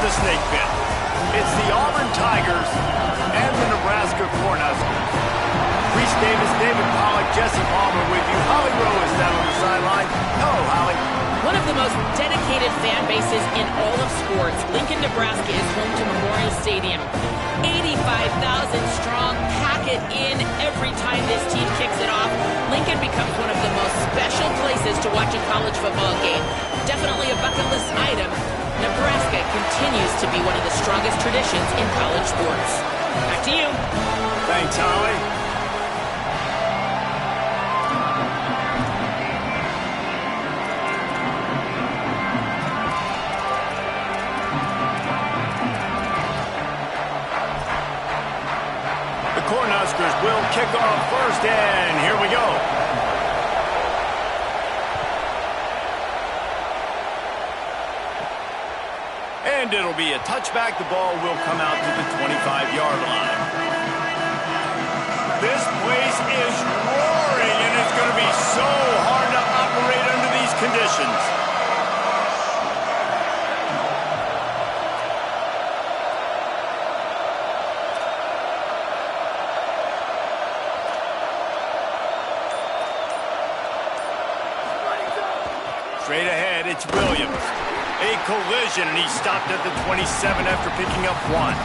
the snake pit. It's the Auburn Tigers and the Nebraska Cornhuskers. Reese Davis, David Pollack, Jesse Palmer with you. Holly Rowe is down on the sideline. Hello, Holly. One of the most dedicated fan bases in all of sports, Lincoln, Nebraska is home to Memorial Stadium. 85,000 strong, pack it in every time this team kicks it off. Lincoln becomes one of the most special places to watch a college football game. Definitely a bucket list item. Nebraska continues to be one of the strongest traditions in college sports. Back to you. Thanks, Holly. The Cornhuskers will kick off first, and here we go. And it'll be a touchback. The ball will come out to the 25-yard line. This place is roaring, and it's going to be so hard to operate under these conditions. Straight ahead, it's Williams. A collision, and he stopped at the 27 after picking up 1.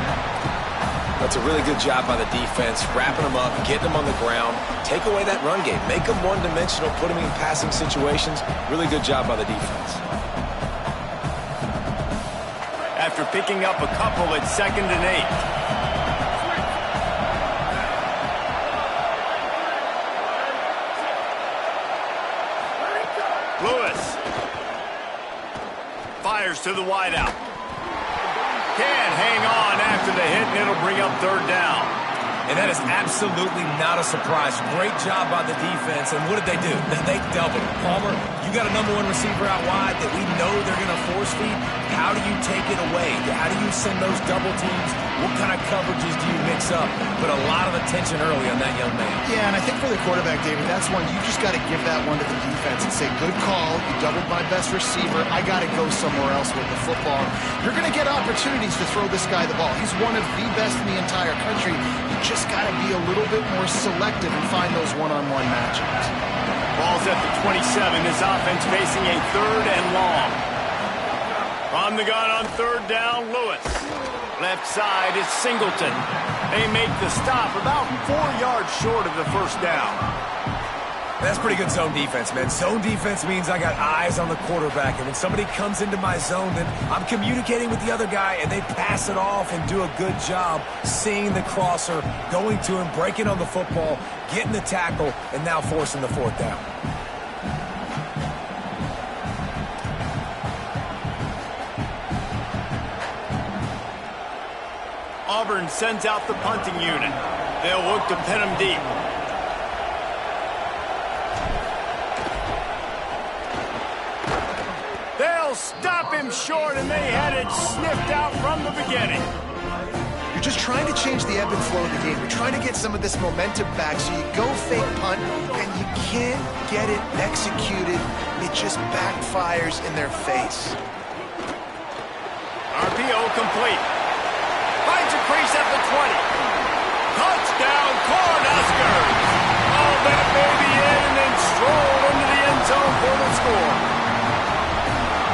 That's a really good job by the defense, wrapping them up, getting them on the ground, take away that run game, make them one-dimensional, put them in passing situations. Really good job by the defense. After picking up a couple, it's 2nd and 8. Fires to the wideout. Can't hang on after the hit, and it'll bring up 3rd down. And that is absolutely not a surprise. Great job by the defense. And what did they do? They doubled. Palmer, you got a #1 receiver out wide that we know they're going to force feed. How do you take it away? How do you send those double teams? What kind of coverages do you mix up? Put a lot of attention early on that young man. Yeah, and I think for the quarterback, David, that's one you just got to give that one to the defense and say, good call. You doubled my best receiver. I got to go somewhere else with the football. You're going to get opportunities to throw this guy the ball. He's one of the best in the entire country. You just got to be a little bit more selective and find those one-on-one matchups. Ball's at the 27. This offense facing a 3rd and long. From the gun on 3rd down, Lewis. Left side is Singleton. They make the stop about 4 yards short of the 1st down. That's pretty good zone defense, man. Zone defense means I got eyes on the quarterback, and when somebody comes into my zone, then I'm communicating with the other guy, and they pass it off and do a good job seeing the crosser, going to him, breaking on the football, getting the tackle, and now forcing the 4th down. Auburn sends out the punting unit. They'll look to pin him deep. They'll stop him short, and they had it sniffed out from the beginning. You're just trying to change the ebb and flow of the game. You're trying to get some of this momentum back, so you go fake punt, and you can't get it executed. It just backfires in their face. RPO complete. Finds a crease at the 20. Touchdown, Cornhuskers! Oh, that baby in and then stroll into the end zone for the score.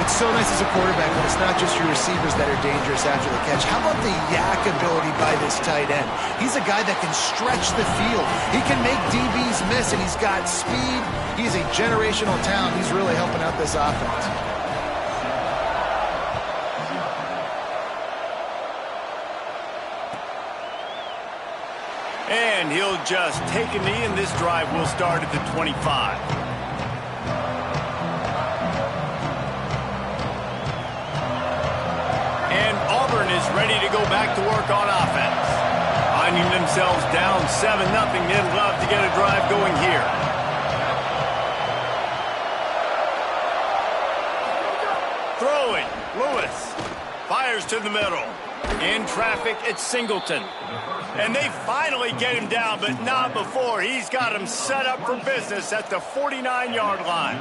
It's so nice as a quarterback when it's not just your receivers that are dangerous after the catch. How about the yak ability by this tight end? He's a guy that can stretch the field. He can make DBs miss, and he's got speed. He's a generational talent. He's really helping out this offense. And he'll just take a knee, and this drive will start at the 25. And Auburn is ready to go back to work on offense. Finding themselves down 7-0, they'd love to get a drive going here. Throwing, Lewis fires to the middle. In traffic, it's Singleton. And they finally get him down, but not before. He's got him set up for business at the 49-yard line.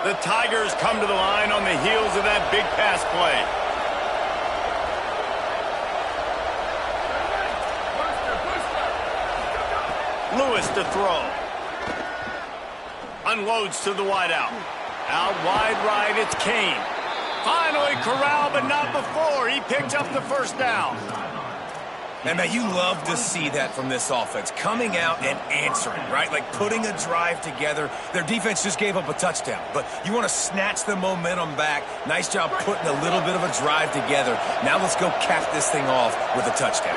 The Tigers come to the line on the heels of that big pass play. Lewis to throw. Unloads to the wideout. Out wide right, it's Kane. Finally corralled, but not before. He picked up the first down. And man, you love to see that from this offense. Coming out and answering, right? Like putting a drive together. Their defense just gave up a touchdown. But you want to snatch the momentum back. Nice job putting a little bit of a drive together. Now let's go cap this thing off with a touchdown.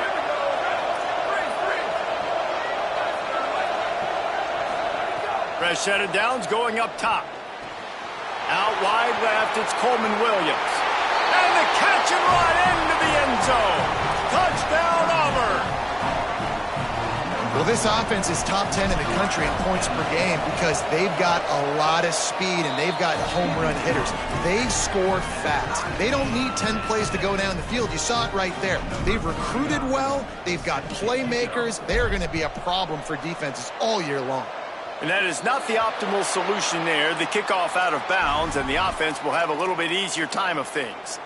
Fresh set of downs going up top. Out wide left, it's Coleman Williams. And the catch and run into the end zone. Touchdown, Auburn. Well, this offense is top 10 in the country in points per game because they've got a lot of speed and they've got home run hitters. They score fast. They don't need 10 plays to go down the field. You saw it right there. They've recruited well. They've got playmakers. They're going to be a problem for defenses all year long. And that is not the optimal solution there. The kickoff out of bounds, and the offense will have a little bit easier time of things.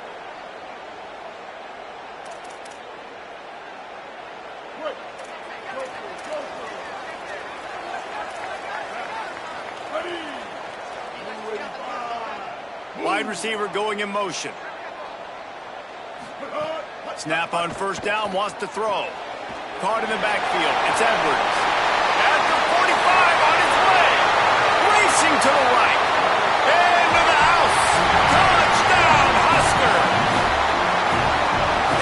Wide receiver going in motion. Snap on first down, wants to throw. Caught in the backfield. It's Edwards. At the 45 on his way. Racing to the right. Into the house. Touchdown, Husker.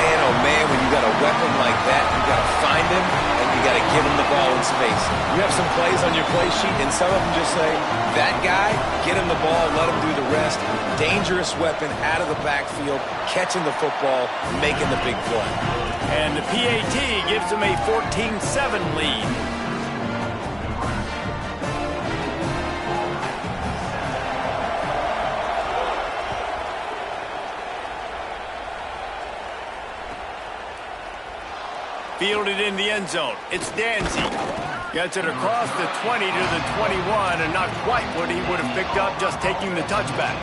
Man, oh man, when you got a weapon like that, you got to find him and you got to give him the ball in space. You have some plays on your play sheet, and some of them just say, that guy, get him the ball, let him do the rest. Dangerous weapon out of the backfield, catching the football, making the big play. And the PAT gives them a 14-7 lead. Fielded in the end zone. It's Danzy. Gets it across the 20 to the 21, and not quite what he would have picked up just taking the touchback.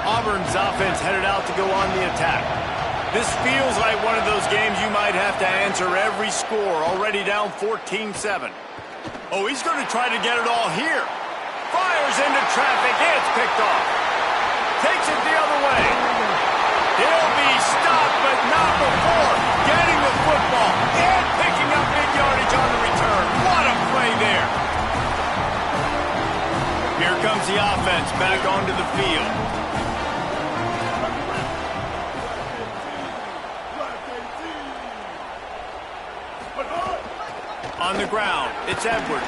Auburn's offense headed out to go on the attack. This feels like one of those games you might have to answer every score, already down 14-7. Oh, he's going to try to get it all here. Fires into traffic. It's picked off. Takes it the other way. He'll be stopped, but not before getting the football and picking up big yardage on the return. What a play there. Here comes the offense back onto the field. On the ground, it's Edwards.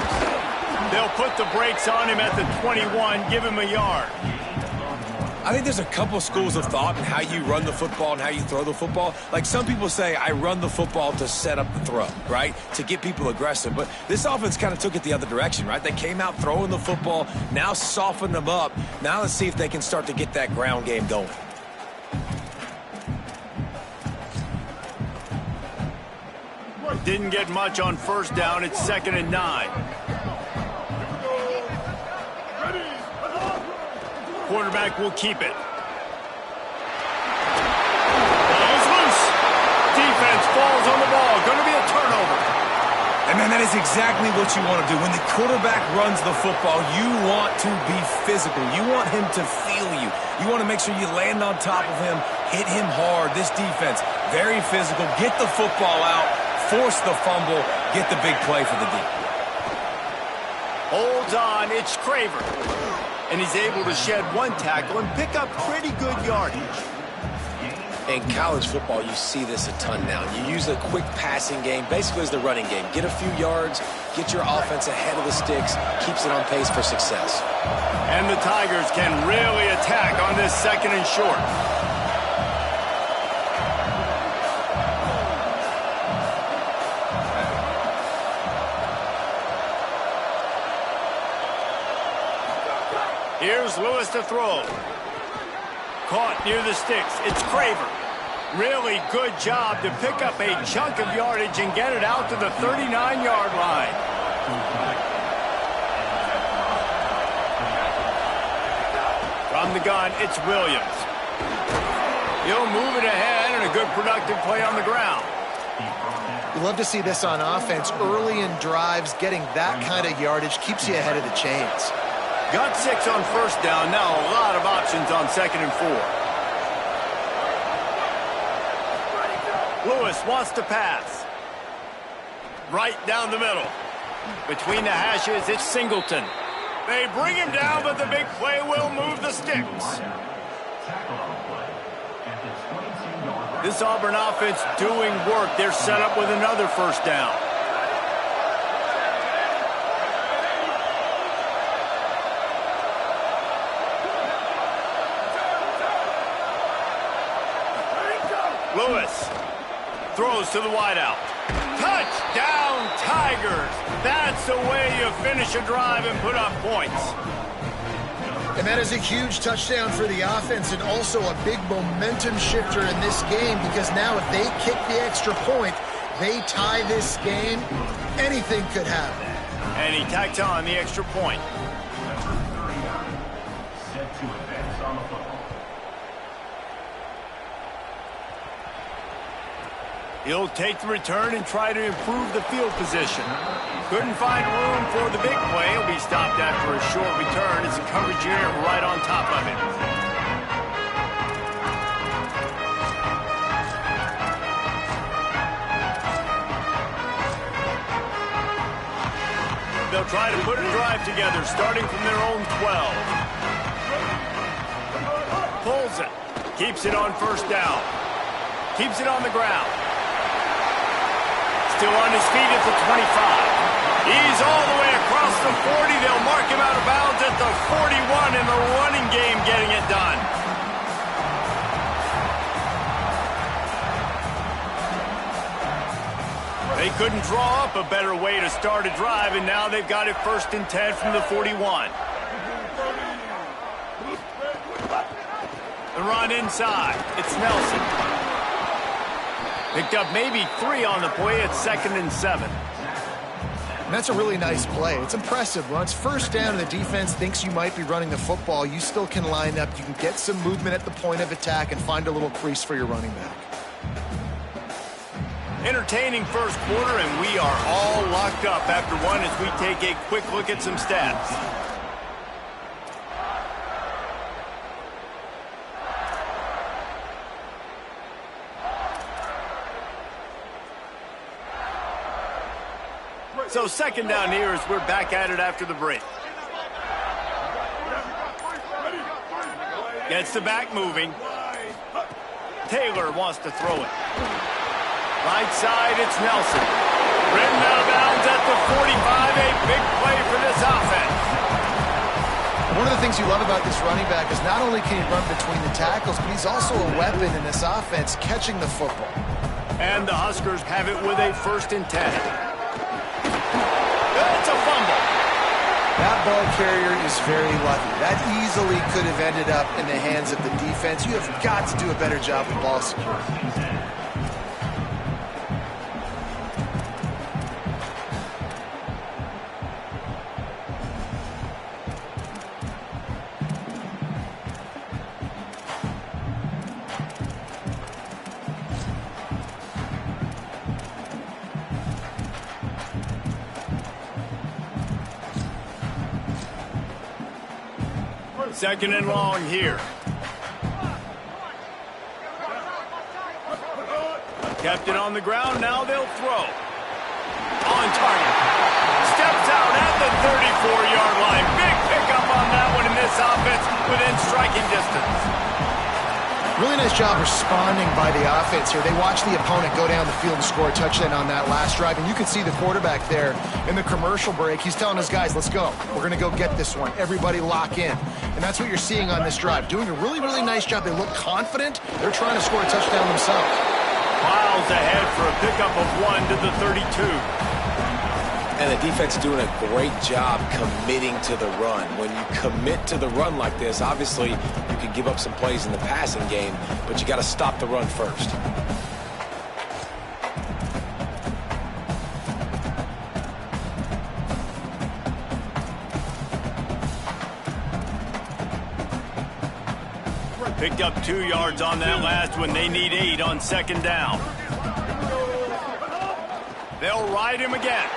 They'll put the brakes on him at the 21, give him a yard. I think there's a couple schools of thought in how you run the football and how you throw the football. Like some people say, I run the football to set up the throw, right? To get people aggressive. But this offense kind of took it the other direction, right? They came out throwing the football, now softened them up. Now let's see if they can start to get that ground game going. Didn't get much on first down. It's 2nd and 9. Quarterback will keep it. Ball is loose. Defense falls on the ball. Going to be a turnover. And man, that is exactly what you want to do. When the quarterback runs the football, you want to be physical. You want him to feel you. You want to make sure you land on top of him, hit him hard. This defense, very physical. Get the football out, force the fumble, get the big play for the D. Holds on, it's Craver. And he's able to shed one tackle and pick up pretty good yardage. In college football, you see this a ton now. You use a quick passing game, basically as the running game. Get a few yards, get your offense ahead of the sticks, keeps it on pace for success. And the Tigers can really attack on this 2nd and short. Here's Lewis to throw. Caught near the sticks. It's Craver. Really good job to pick up a chunk of yardage and get it out to the 39-yard line. From On the gun, it's Williams. He'll move it ahead, and a good productive play on the ground. You love to see this on offense. Early in drives, getting that kind of yardage keeps you ahead of the chains. Got 6 on first down. Now a lot of options on 2nd and 4. Lewis wants to pass. Right down the middle. Between the hashes, it's Singleton. They bring him down, but the big play will move the sticks. This Auburn offense doing work. They're set up with another first down. Lewis throws to the wideout. Touchdown, Tigers! That's the way you finish a drive and put up points. And that is a huge touchdown for the offense and also a big momentum shifter in this game, because now if they kick the extra point, they tie this game, anything could happen. And he tacked on the extra point. He'll take the return and try to improve the field position. Couldn't find room for the big play. He'll be stopped after a short return. It's a coverage unit right on top of him. They'll try to put a drive together, starting from their own 12. Pulls it. Keeps it on first down. Keeps it on the ground. Still on his feet at the 25. He's all the way across the 40. They'll mark him out of bounds at the 41 in the running game, getting it done. They couldn't draw up a better way to start a drive, and now they've got it 1st and 10 from the 41. The run inside. It's Nelson. Picked up maybe 3 on the play at 2nd and 7. And that's a really nice play. It's impressive. When it's first down and the defense thinks you might be running the football, you still can line up. You can get some movement at the point of attack and find a little crease for your running back. Entertaining first quarter, and we are all locked up after one as we take a quick look at some stats. So 2nd down here as we're back at it after the break. Gets the back moving. Taylor wants to throw it. Right side, it's Nelson. Ridden out of bounds at the 45. A big play for this offense. One of the things you love about this running back is not only can he run between the tackles, but he's also a weapon in this offense, catching the football. And the Huskers have it with a 1st and 10. It's a fumble. That ball carrier is very lucky. That easily could have ended up in the hands of the defense. You have got to do a better job with ball security. Second and long here. Kept it on the ground. Now they'll throw. On target. Steps out at the 34-yard line. Big pickup on that one in this offense within striking distance. Really nice job responding by the offense here. They watched the opponent go down the field and score a touchdown on that last drive. And you can see the quarterback there in the commercial break. He's telling his guys, let's go. We're going to go get this one. Everybody lock in. And that's what you're seeing on this drive. Doing a really, really nice job. They look confident. They're trying to score a touchdown themselves. Miles ahead for a pickup of 1 to the 32. And the defense doing a great job committing to the run. When you commit to the run like this, obviously you can give up some plays in the passing game, but you got to stop the run first. Picked up 2 yards on that last one. They need 8 on second down. They'll ride him again.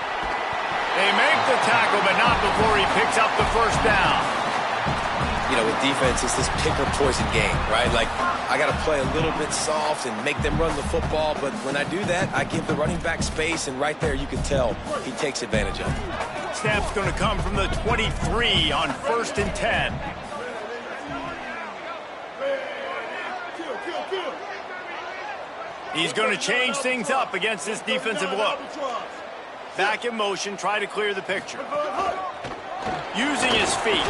They make the tackle, but not before he picks up the first down. You know, with defense, it's this pick or poison game, right? Like, I got to play a little bit soft and make them run the football, but when I do that, I give the running back space, and right there you can tell he takes advantage of it. Snap's going to come from the 23 on 1st and 10. He's going to change things up against this defensive look. Back in motion, try to clear the picture. Using his feet.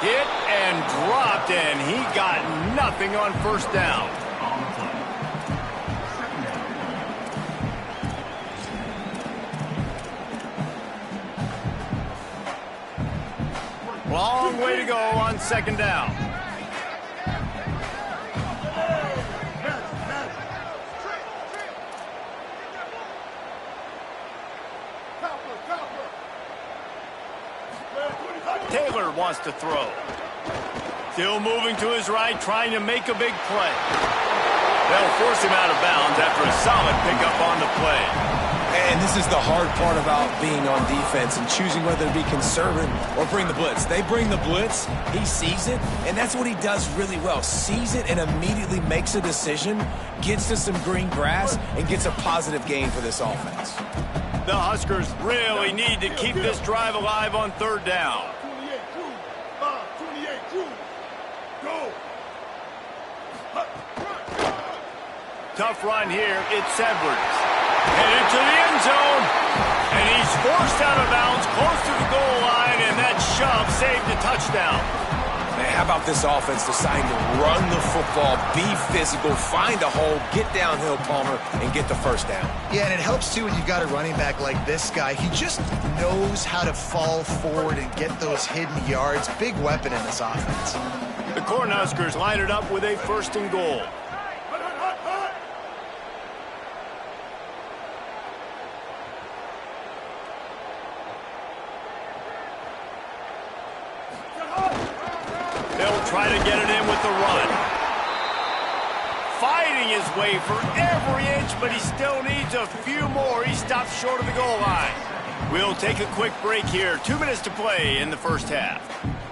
Hit and dropped, and he got nothing on first down. Long way to go on second down. Taylor wants to throw. Still moving to his right, trying to make a big play. They'll force him out of bounds after a solid pickup on the play. And this is the hard part about being on defense and choosing whether to be conservative or bring the blitz. They bring the blitz, he sees it, and that's what he does really well. Sees it and immediately makes a decision, gets to some green grass, and gets a positive gain for this offense. The Huskers really need to keep this drive alive on third down. Tough run here. It's Edwards. Headed to the end zone. And he's forced out of bounds close to the goal line, and that shove saved a touchdown. Man, how about this offense deciding to run the football, be physical, find a hole, get downhill, Palmer, and get the first down. Yeah, and it helps, too, when you've got a running back like this guy. He just knows how to fall forward and get those hidden yards. Big weapon in this offense. The Cornhuskers line it up with a 1st and goal. They'll try to get it in with the run. Fighting his way for every inch, but he still needs a few more. He stops short of the goal line. We'll take a quick break here. 2 minutes to play in the first half.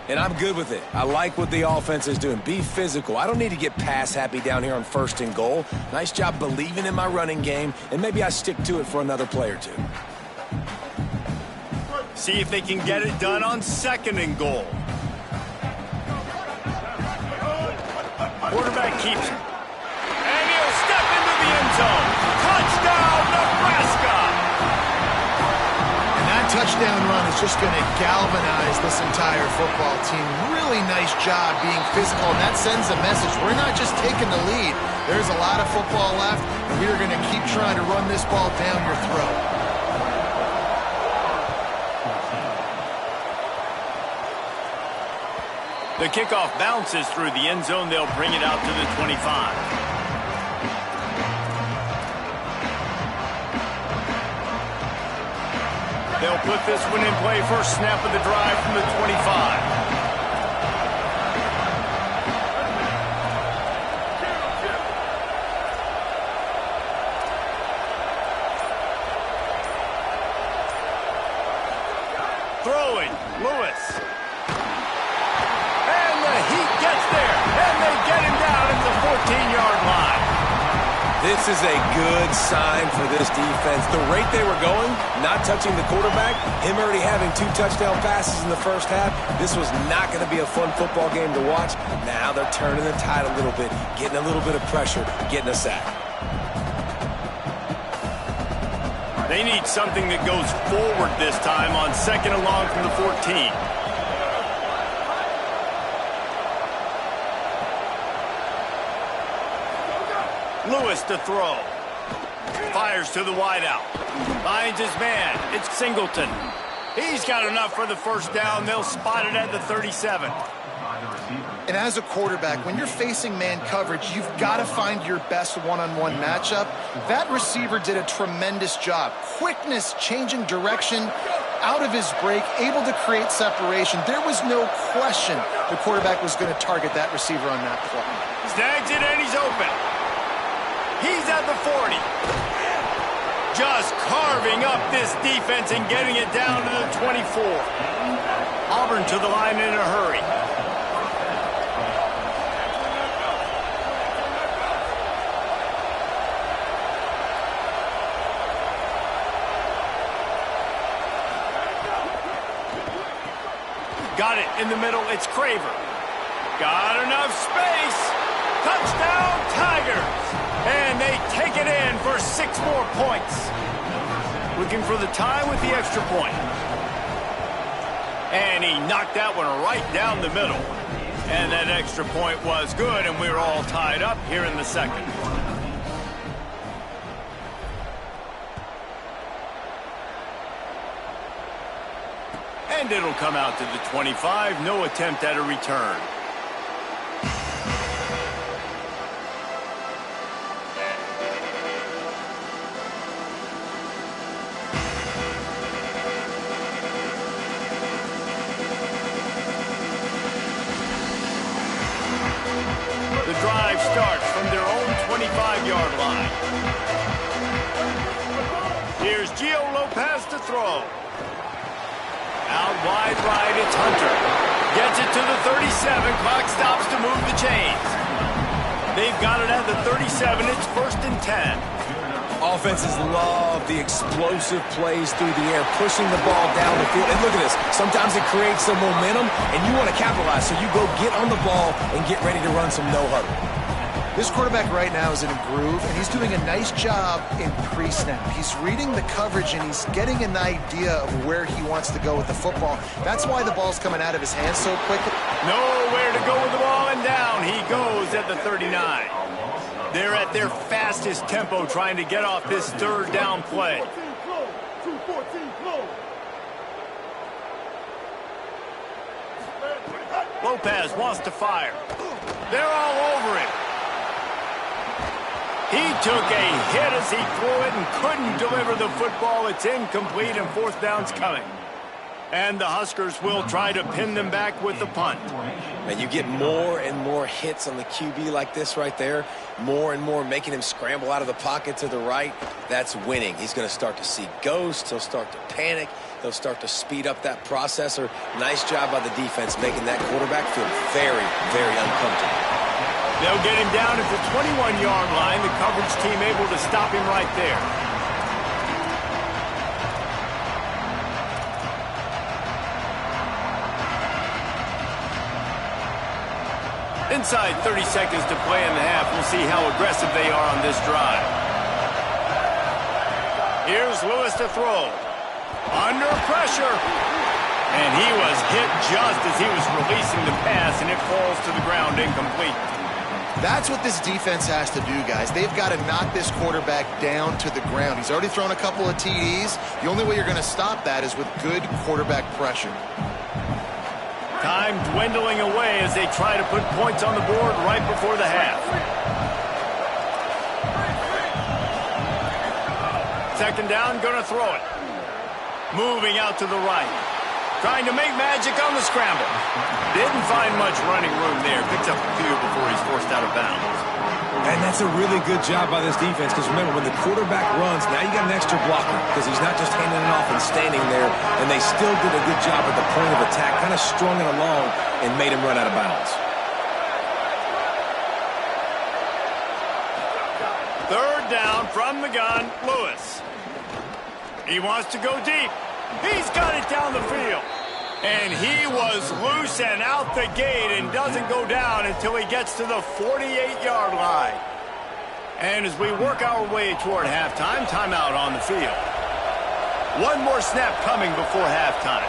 And I'm good with it. I like what the offense is doing. Be physical. I don't need to get pass happy down here on 1st and goal. Nice job believing in my running game, and maybe I stick to it for another play or 2. See if they can get it done on 2nd and goal. Quarterback keeps it. And he'll step into the end zone. Touchdown, Nebraska! And that touchdown run is just going to galvanize this entire football team. Really nice job being physical, and that sends a message. We're not just taking the lead. There's a lot of football left, and we are going to keep trying to run this ball down your throat. The kickoff bounces through the end zone. They'll bring it out to the 25. They'll put this one in play. First snap of the drive from the 25. Throwing, Lewis. Yard line. This is a good sign for this defense. The rate they were going, not touching the quarterback, him already having 2 touchdown passes in the first half, this was not going to be a fun football game to watch. Now they're turning the tide a little bit, getting a little bit of pressure, getting a sack. They need something that goes forward this time on 2nd and long from the 14. Lewis to throw. Fires to the wideout. Finds his man. It's Singleton. He's got enough for the first down. They'll spot it at the 37. And as a quarterback, when you're facing man coverage, you've got to find your best one-on-one matchup. That receiver did a tremendous job. Quickness, changing direction, out of his break, able to create separation. There was no question the quarterback was going to target that receiver on that play. Snags it and he's open. He's at the 40. Just carving up this defense and getting it down to the 24. Auburn to the line in a hurry. Got it in the middle. It's Craver. Got enough space. Touchdown, Tigers. And they take it in for 6 more points. Looking for the tie with the extra point. And he knocked that one right down the middle. And that extra point was good, and we're all tied up here in the second. And it'll come out to the 25. No attempt at a return. The drive starts from their own 25-yard line. Here's Gio Lopez to throw. Out wide right, it's Hunter. Gets it to the 37. Clock stops to move the chains. They've got it at the 37. It's 1st and 10. Offenses love the explosive plays through the air, pushing the ball down the field. And look at this. Sometimes it creates some momentum, and you want to capitalize. So you go get on the ball and get ready to run some no-huddle. This quarterback right now is in a groove, and he's doing a nice job in pre-snap. He's reading the coverage, and he's getting an idea of where he wants to go with the football. That's why the ball's coming out of his hands so quickly. Nowhere to go with the ball, and down he goes at the 39. They're at their fastest tempo trying to get off this 3rd down play. Lopez wants to fire. They're all over him. He took a hit as he threw it and couldn't deliver the football. It's incomplete and 4th down's coming. And the Huskers will try to pin them back with the punt. And you get more and more hits on the QB like this right there. More and more making him scramble out of the pocket to the right. That's winning. He's going to start to see ghosts. He'll start to panic. He'll start to speed up that processor. Nice job by the defense making that quarterback feel very, very uncomfortable. They'll get him down at the 21-yard line. The coverage team able to stop him right there. Inside 30 seconds to play in the half. We'll see how aggressive they are on this drive. Here's Lewis to throw. Under pressure. And he was hit just as he was releasing the pass, and it falls to the ground incomplete. That's what this defense has to do, guys. They've got to knock this quarterback down to the ground. He's already thrown a couple of TDs. The only way you're going to stop that is with good quarterback pressure. Time dwindling away as they try to put points on the board right before the half. 2nd down, going to throw it. Moving out to the right. Trying to make magic on the scramble. Didn't find much running room there. Picks up a few before he's forced out of bounds. And that's a really good job by this defense, because remember, when the quarterback runs, now you got an extra blocker, because he's not just handing it off and standing there, and they still did a good job at the point of attack, kind of strung it along and made him run out of bounds. 3rd down from the gun, Lewis. He wants to go deep. He's got it down the field. And he was loose and out the gate and doesn't go down until he gets to the 48-yard line. And as we work our way toward halftime, timeout on the field. One more snap coming before halftime.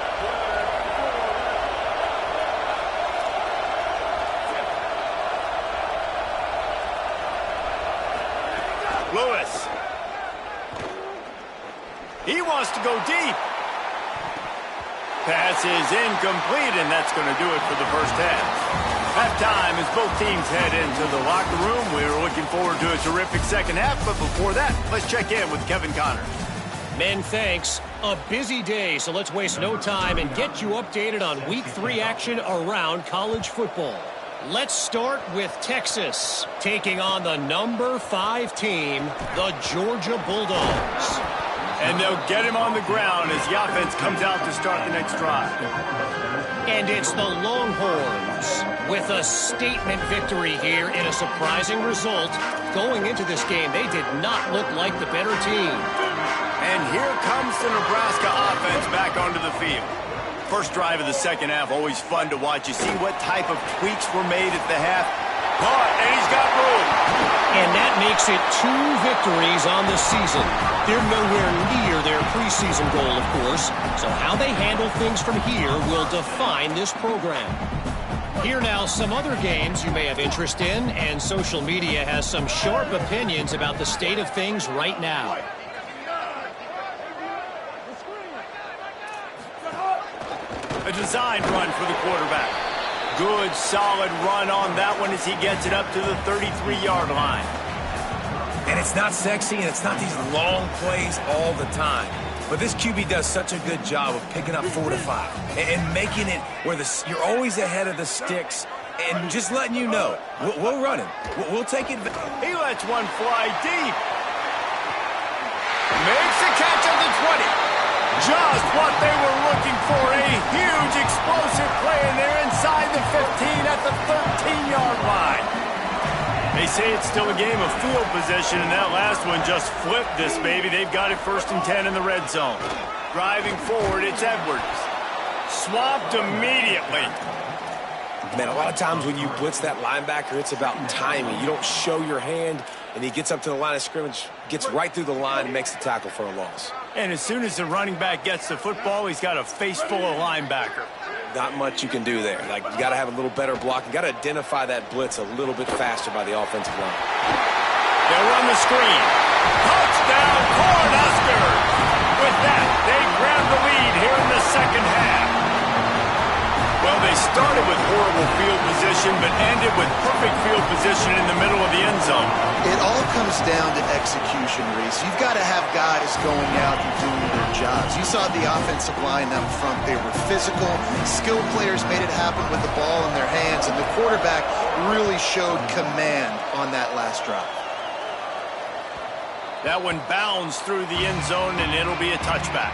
Lewis. He wants to go deep. Pass is incomplete, and that's going to do it for the first half. Halftime as both teams head into the locker room. We're looking forward to a terrific second half, but before that, let's check in with Kevin Connors. Men, thanks. A busy day, so let's waste no time and get you updated on Week 3 action around college football. Let's start with Texas, taking on the number 5 team, the Georgia Bulldogs. And they'll get him on the ground as the offense comes out to start the next drive. And it's the Longhorns with a statement victory here in a surprising result. Going into this game, they did not look like the better team. And here comes the Nebraska offense back onto the field. First drive of the second half, always fun to watch. You see what type of tweaks were made at the half. Caught, and he's got room. And that makes it 2 victories on the season. They're nowhere near their preseason goal, of course. So how they handle things from here will define this program. Here now, some other games you may have interest in, and social media has some sharp opinions about the state of things right now. A designed run for the quarterback. Good, solid run on that one as he gets it up to the 33-yard line. And it's not sexy, and it's not these long plays all the time. But this QB does such a good job of picking up 4 to 5 and making it where you're always ahead of the sticks and just letting you know, we'll run it. We'll take it. He lets one fly deep. Makes the catch at the 20. Just what they were looking for. A huge explosive play, and they're inside the 15 at the 13-yard line. They say it's still a game of field position, and that last one just flipped this baby. They've got it 1st and 10 in the red zone. Driving forward, it's Edwards. Swamped immediately. Man, a lot of times when you blitz that linebacker, it's about timing. You don't show your hand, and he gets up to the line of scrimmage, gets right through the line, and makes the tackle for a loss. And as soon as the running back gets the football, he's got a face full of linebacker. Not much you can do there. Like, you got to have a little better block. You got to identify that blitz a little bit faster by the offensive line. They'll run the screen. Touchdown, Cornhuskers! With that, they grab the lead here in the second half. Well, they started with horrible field position, but ended with perfect field position in the middle of the end zone. It all comes down to execution, Reese. You've got to have guys going out and doing their jobs. You saw the offensive line out front. They were physical. Skilled players made it happen with the ball in their hands, and the quarterback really showed command on that last drive. That one bounds through the end zone, and it'll be a touchback.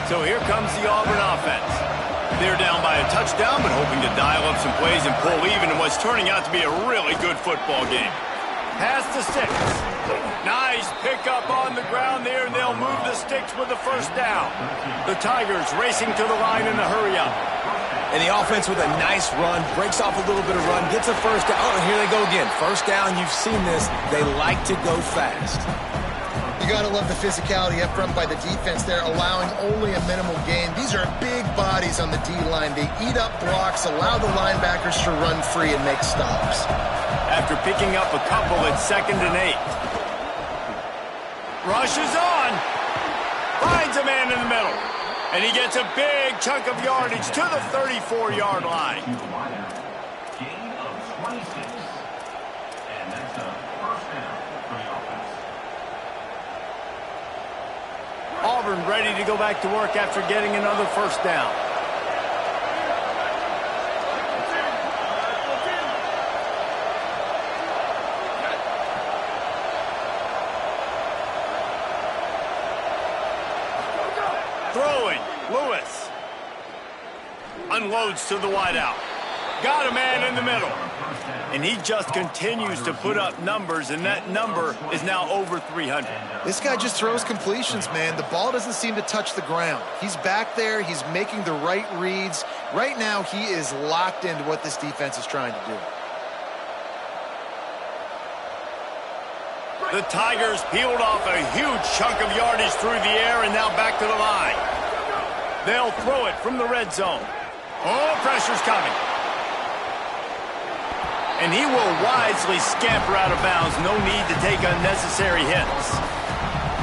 So here comes the Auburn offense. They're down by a touchdown, but hoping to dial up some plays and pull even in what's turning out to be a really good football game. Pass to Sticks. Nice pickup on the ground there, and they'll move the Sticks with the first down. The Tigers racing to the line in a hurry up. And the offense with a nice run, breaks off a little bit of run, gets a first down. Oh, here they go again. First down, you've seen this. They like to go fast. You got to love the physicality up front by the defense there, allowing only a minimal gain. These are big bodies on the D-line. They eat up blocks, allow the linebackers to run free and make stops. After picking up a couple, it's 2nd and 8. Rushes on. Finds a man in the middle. And he gets a big chunk of yardage to the 34-yard line. Gain of 26. And that's a first down for the offense. Auburn ready to go back to work after getting another first down. Throwing, Lewis. Unloads to the wideout. Got a man in the middle. And he just continues to put up numbers, and that number is now over 300. This guy just throws completions, man. The ball doesn't seem to touch the ground. He's back there. He's making the right reads. Right now, he is locked into what this defense is trying to do. The Tigers peeled off a huge chunk of yardage through the air and now back to the line. They'll throw it from the red zone. Oh, pressure's coming. And he will wisely scamper out of bounds. No need to take unnecessary hits.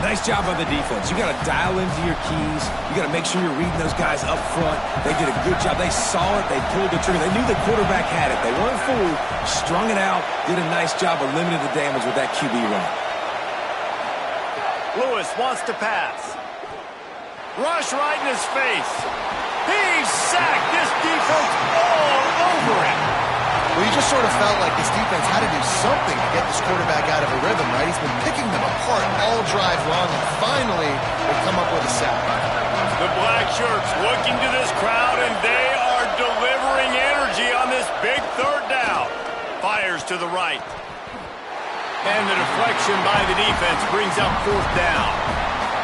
Nice job by the defense. You got to dial into your keys. You got to make sure you're reading those guys up front. They did a good job. They saw it. They pulled the trigger. They knew the quarterback had it. They weren't fooled. Strung it out. Did a nice job of limiting the damage with that QB run. Lewis wants to pass. Rush right in his face. He's sacked. This defense all over him. Well, you just sort of felt like this defense had to do something to get this quarterback out of a rhythm, right? He's been picking them apart all drive long, and finally they come up with a sack. The black shirts looking to this crowd, and they are delivering energy on this big third down. Fires to the right. And the deflection by the defense brings up fourth down.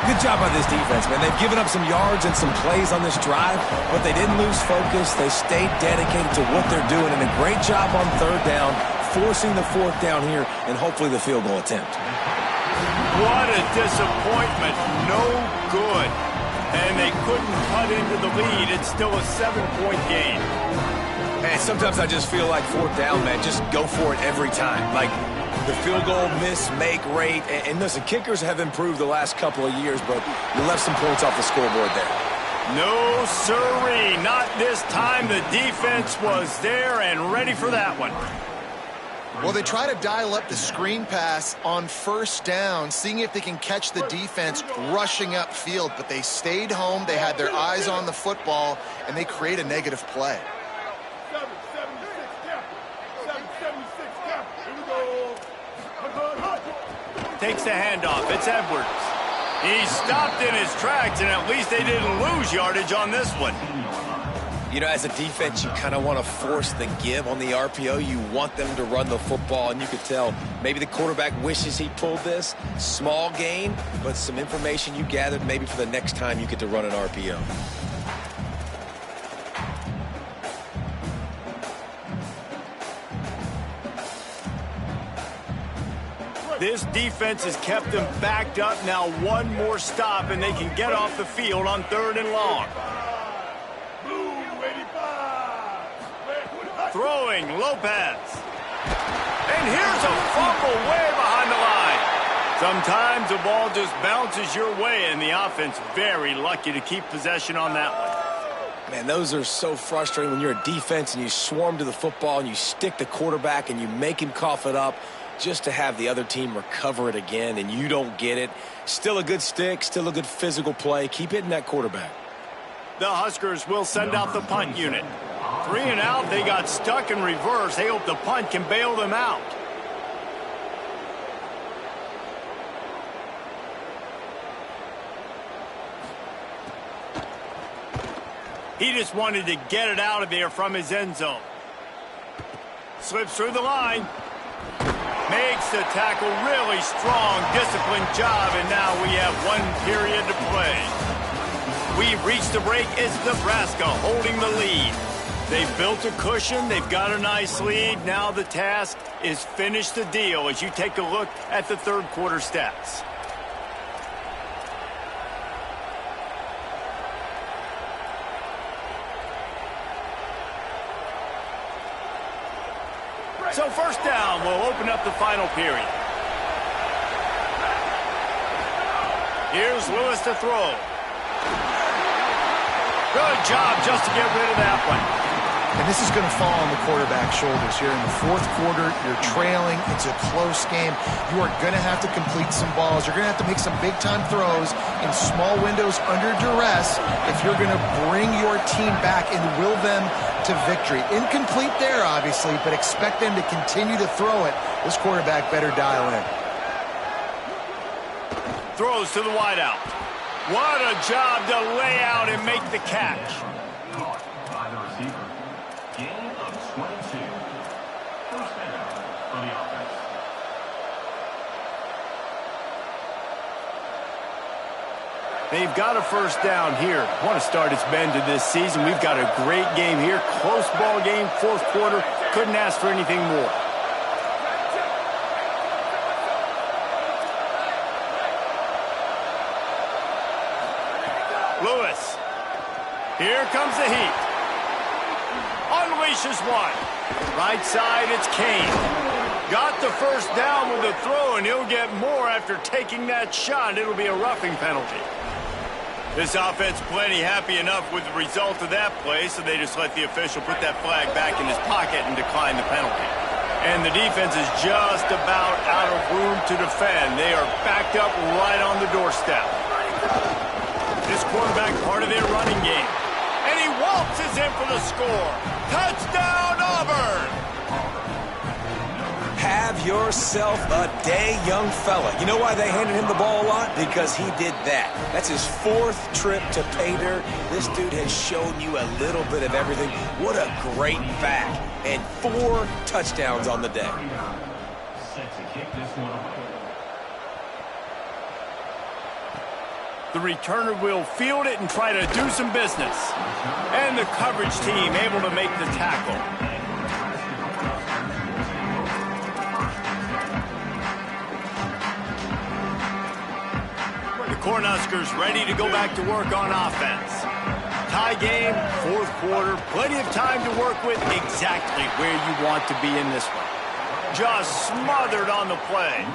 Good job by this defense, man. They've given up some yards and some plays on this drive, but they didn't lose focus. They stayed dedicated to what they're doing, and a great job on third down, forcing the fourth down here, and hopefully the field goal attempt. What a disappointment. No good. And they couldn't cut into the lead. It's still a 7-point game. And sometimes I just feel like fourth down, man, just go for it every time. Like, the field goal miss-make rate. And listen, kickers have improved the last couple of years, but you left some points off the scoreboard there. No, sirree. Not this time. The defense was there and ready for that one. Well, they try to dial up the screen pass on first down, seeing if they can catch the defense rushing upfield, but they stayed home. They had their eyes on the football, and they create a negative play. Takes the handoff. It's Edwards. He stopped in his tracks, and at least they didn't lose yardage on this one. You know, as a defense, you kind of want to force the give on the RPO. You want them to run the football, and you could tell maybe the quarterback wishes he pulled this. Small gain, but some information you gathered maybe for the next time you get to run an RPO. This defense has them backed up. Now one more stop, and they can get off the field on third and long. Throwing, Lopez. And here's a fumble way behind the line. Sometimes the ball just bounces your way, and the offense very lucky to keep possession on that one. Man, those are so frustrating when you're a defense and you swarm to the football and you stick the quarterback and you make him cough it up just to have the other team recover it again and you don't get it. Still a good stick, still a good physical play. Keep hitting that quarterback. The Huskers will send out the punt unit. 3 and out, they got stuck in reverse. They hope the punt can bail them out. He just wanted to get it out of there from his end zone. Slips through the line. Makes the tackle really strong, disciplined job, and now we have 1 period to play. We've reached the break. It's Nebraska holding the lead. They've built a cushion. They've got a nice lead. Now the task is finish the deal as you take a look at the third quarter stats. So first down will open up the final period. Here's Lewis to throw. Good job just to get rid of that one. And this is going to fall on the quarterback's shoulders here in the fourth quarter. You're trailing. It's a close game. You are going to have to complete some balls. You're going to have to make some big-time throws in small windows under duress if you're going to bring your team back and will them to victory. Incomplete there, obviously, but expect them to continue to throw it. This quarterback better dial in. Throws to the wideout. What a job to lay out and make the catch. Caught by the receiver. Gain of 22. First down for the offense. They've got a first down here. What a start it's been to this season. We've got a great game here. Close ball game, fourth quarter. Couldn't ask for anything more. Lewis. Here comes the heat. Unleashes one. Right side, it's Kane. Got the first down with the throw, and he'll get more after taking that shot. It'll be a roughing penalty. This offense plenty happy enough with the result of that play, so they just let the official put that flag back in his pocket and decline the penalty. And the defense is just about out of room to defend. They are backed up right on the doorstep. This quarterback part of their running game. And he waltzes in for the score. Touchdown, Auburn! Have yourself a day, young fella. You know why they handed him the ball a lot? Because he did that. That's his 4th trip to pay dirt. This dude has shown you a little bit of everything. What a great back. And 4 touchdowns on the day. Set to kick this one away. The returner will field it and try to do some business. And the coverage team able to make the tackle. Cornhuskers ready to go back to work on offense. Tie game, 4th quarter, plenty of time to work with, exactly where you want to be in this one. Just smothered on the play.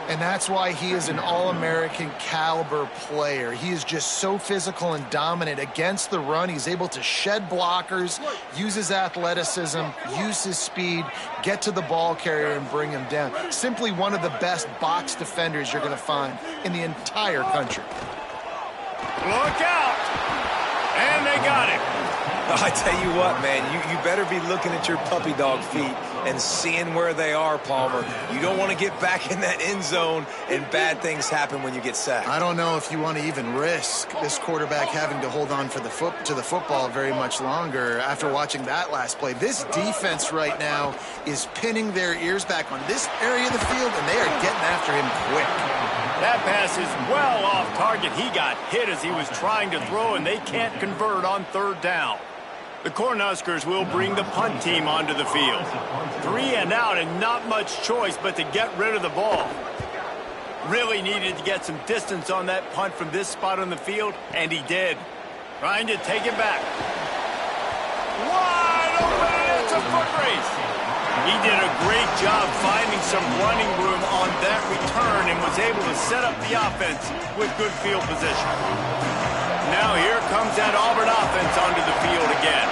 And that's why he is an All-American caliber player. He is just so physical and dominant against the run. He's able to shed blockers, use his athleticism, use his speed, get to the ball carrier and bring him down. Simply one of the best box defenders you're going to find in the entire country. Look out! And they got him. I tell you what, man, you better be looking at your puppy dog feet and seeing where they are, Palmer. You don't want to get back in that end zone and bad things happen when you get sacked. I don't know if you want to even risk this quarterback having to hold on for the football very much longer after watching that last play. This defense right now is pinning their ears back on this area of the field, and they are getting after him quick. That pass is well off target. He got hit as he was trying to throw, and they can't convert on 3rd down. The Cornhuskers will bring the punt team onto the field. 3 and out and not much choice but to get rid of the ball. Really needed to get some distance on that punt from this spot on the field, and he did. Trying to take it back. Wide open, it's a foot race. He did a great job finding some running room on that return and was able to set up the offense with good field position. Now here comes that Auburn offense onto the field again.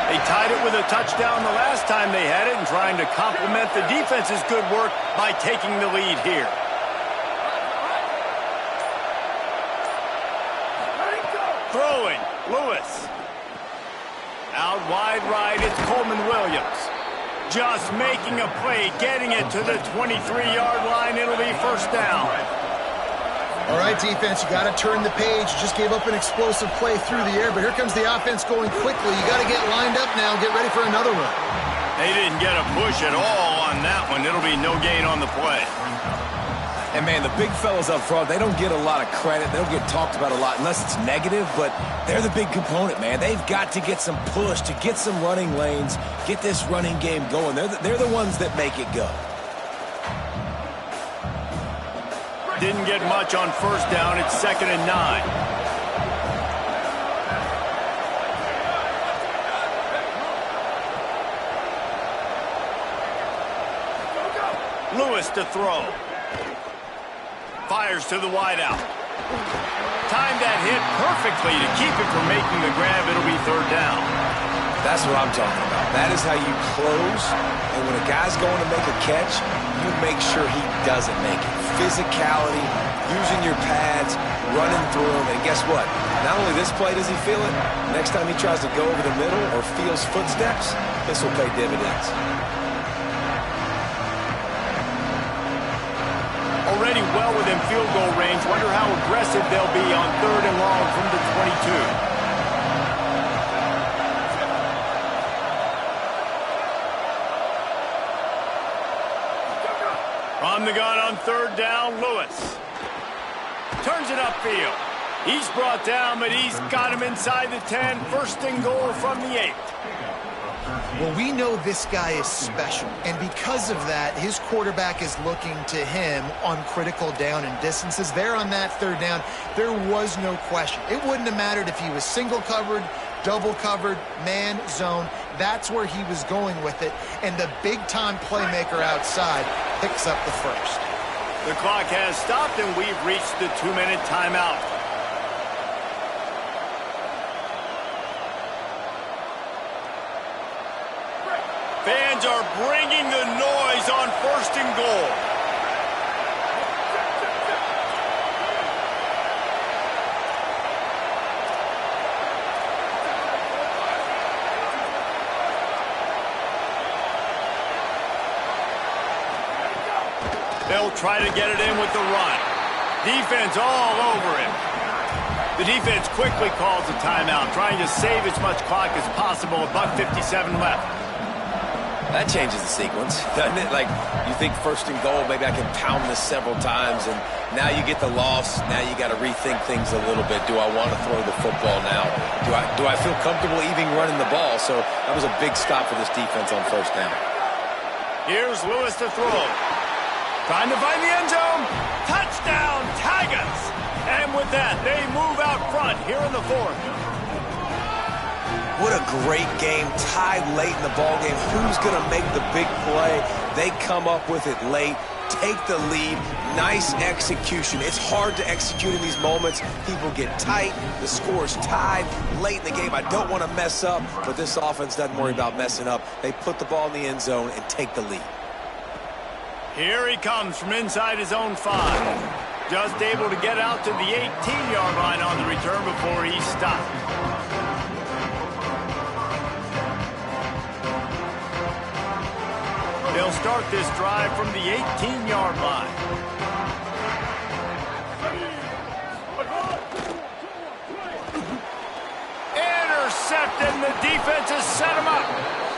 They tied it with a touchdown the last time they had it and trying to complement the defense's good work by taking the lead here. Throwing, Lewis. Out wide right, it's Coleman Williams. Just making a play, getting it to the 23-yard line. It'll be 1st down. All right, defense, you got to turn the page. You just gave up an explosive play through the air, but here comes the offense going quickly. You got to get lined up now and get ready for another run. They didn't get a push at all on that one. It'll be no gain on the play. And, man, the big fellas up front, they don't get a lot of credit. They don't get talked about a lot unless it's negative, but they're the big component, man. They've got to get some push, to get some running lanes, get this running game going. They're the ones that make it go. Didn't get much on 1st down. It's 2nd and 9. Lewis to throw. Fires to the wideout. Timed that hit perfectly to keep it from making the grab. It'll be 3rd down. That's what I'm talking about. That is how you close. And when a guy's going to make a catch, you make sure he doesn't make it. Physicality, using your pads, running through them. And guess what? Not only this play does he feel it, next time he tries to go over the middle or feels footsteps, this will pay dividends. Already well within field goal range. Wonder how aggressive they'll be on 3rd and long from the 22. From the gun on 3rd down, Lewis. Turns it upfield. He's brought down, but he's got him inside the 10. 1st and goal from the 8. Well, we know this guy is special, and because of that, his quarterback is looking to him on critical down and distances. There on that 3rd down, there was no question. It wouldn't have mattered if he was single covered, double covered, man zone. That's where he was going with it. And the big-time playmaker outside picks up the first. The clock has stopped, and we've reached the 2-minute timeout. Fans are bringing the noise on 1st and goal. They'll try to get it in with the run. Defense all over him. The defense quickly calls a timeout, trying to save as much clock as possible. $1:57 left. That changes the sequence, doesn't it? Like, you think 1st and goal, maybe I can pound this several times, and now you get the loss. Now you got to rethink things a little bit. Do I want to throw the football now? Do I feel comfortable even running the ball? So that was a big stop for this defense on 1st down. Here's Lewis to throw. Trying to find the end zone. Touchdown, Tigers! And with that, they move out front here in the 4th. What a great game, tied late in the ball game. Who's going to make the big play? They come up with it late, take the lead. Nice execution. It's hard to execute in these moments. People get tight. The score's tied late in the game. I don't want to mess up, but this offense doesn't worry about messing up. They put the ball in the end zone and take the lead. Here he comes from inside his own 5. Just able to get out to the 18-yard line on the return before he stopped. They'll start this drive from the 18-yard line. Intercepted, and the defense has set him up.